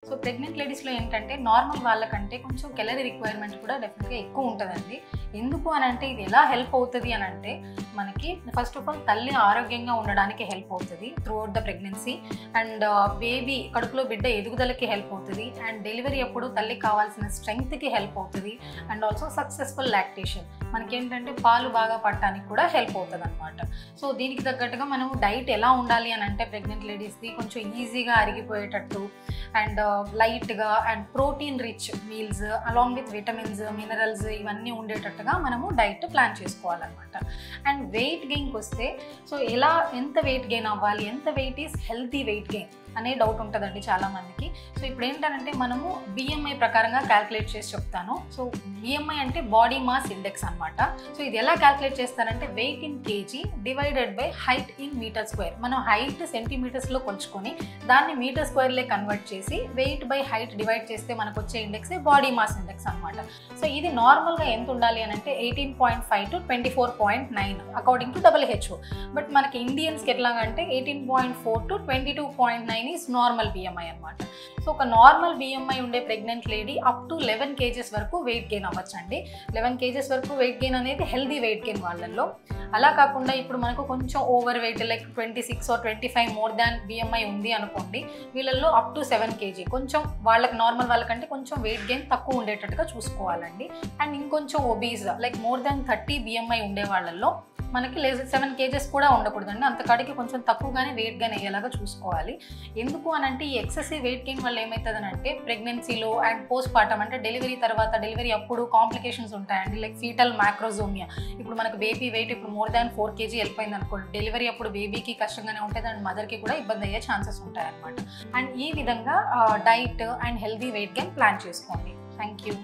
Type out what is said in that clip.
So pregnant లేడీస్లో ఏంటంటే normal వాళ్ళకంటే కొంచెం క్యాలరీ రిక్వైర్మెంట్ కూడా డెఫినెట్గా ఎక్కువ ఉంటుందండి. ఎందుకు అని అంటే ఇది ఎలా హెల్ప్ అవుతుంది అని అంటే మనకి ఫస్ట్ ఆఫ్ ఆల్ తల్లి ఆరోగ్యంగా ఉండడానికి హెల్ప్ అవుతుంది through out the pregnancy. And baby కడుపులో బిడ్డ ఎదుగుదలకి హెల్ప్ అవుతుంది. అండ్ డెలివరీ అప్పుడు తల్లికి కావాల్సిన స్ట్రెంగ్త్కి హెల్ప్ అవుతుంది. అండ్ ఆల్సో సక్సెస్ఫుల్ లాక్టేషన్ మనకేంటంటే పాలు బాగా పట్టడానికి కూడా హెల్ప్ అవుతుంది అనమాట. సో దీనికి తగ్గట్టుగా మనం డైట్ ఎలా ఉండాలి అని అంటే ప్రెగ్నెంట్ లేడీస్ది కొంచెం ఈజీగా అరిగిపోయేటట్టు అండ్ లైట్గా and protein rich meals along with vitamins minerals ఇవన్నీ ఉండేటట్టుగా మనము డైట్ ప్లాన్ చేసుకోవాలన్నమాట. అండ్ వెయిట్ గెయిన్కి వస్తే సో ఎంత వెయిట్ గెయిన్ అవ్వాలి, ఎంత weight is healthy weight gain అనే డౌట్ ఉంటుందండి చాలామందికి. సో ఇప్పుడు ఏంటంటే మనము బిఎంఐ ప్రకారంగా క్యాల్కులేట్ చేసి చెప్తాను. సో బిఎంఐ అంటే బాడీ మాస్ ఇండెక్స్ అనమాట. సో ఇది ఎలా క్యాల్కులేట్ చేస్తారంటే weight in KG divided by height in metre square. మనం హైట్ సెంటీమీటర్స్లో కొలుచుకొని దాన్ని మీటర్ స్క్వేర్లే కన్వర్ట్ చేసి వెయిట్ బై హైట్ డివైడ్ చేస్తే మనకు వచ్చే ఇండెక్సే బాడీ మాస్ ఇండెక్స్ అనమాట. సో ఇది నార్మల్గా ఎంత ఉండాలి అని అంటే 18.5 to 24.9 according to WHO. But మనకి ఇండియన్స్కి ఎట్లాగంటే 18.4 to 22.9 ఈజ్ నార్మల్ బిఎంఐ అనమాట. సో ఒక నార్మల్ బిఎంఐ ఉండే pregnant lady up to 11 kgs వరకు వెయిట్ గెయిన్ అవ్వచ్చండి. 11 kgs వరకు వెయిట్ గెయిన్ అనేది హెల్దీ వెయిట్ గెయిన్ వాళ్ళల్లో. అలా కాకుండా ఇప్పుడు మనకు కొంచెం over weight like 26 or 25 more than BMI ఉంది అనుకోండి, వీళ్ళల్లో అప్ టు 7 kg కొంచెం వాళ్ళకి నార్మల్ వాళ్ళకంటే కొంచెం వెయిట్ గెయిన్ తక్కువ ఉండేటట్టుగా చూసుకోవాలండి. అండ్ ఇంకొంచెం obese like more than 30 BMI ఉండే వాళ్ళల్లో మనకి 7 kgs కూడా ఉండకూడదండి. అంతకాడికి కొంచెం తక్కువగానే వెయిట్ గెయిన్ అయ్యేలాగా చూసుకోవాలి. ఎందుకు అని అంటే ఈ ఎక్సెసివ్ వెయిట్ గెయిన్ వల్ల ఏమవుతుందని అంటే ప్రెగ్నెన్సీలో అండ్ పోస్ట్ పార్టం అంటే డెలివరీ తర్వాత డెలివరీ అప్పుడు కాంప్లికేషన్స్ ఉంటాయండి. Like fetal macrosomia. ఇప్పుడు మనకు బేబీ వెయిట్ ఇప్పుడు మోర్ దాన్ 4 kg వెళ్ళిపోయింది అనుకోండి, డెలివరీ అప్పుడు బేబీకి కష్టంగానే ఉంటుంది అండ్ మదర్కి కూడా ఇబ్బంది అయ్యే ఛాన్సెస్ ఉంటాయన్నమాట. అండ్ ఈ విధంగా diet and healthy weight gain plan చేసుకోండి. Thank you.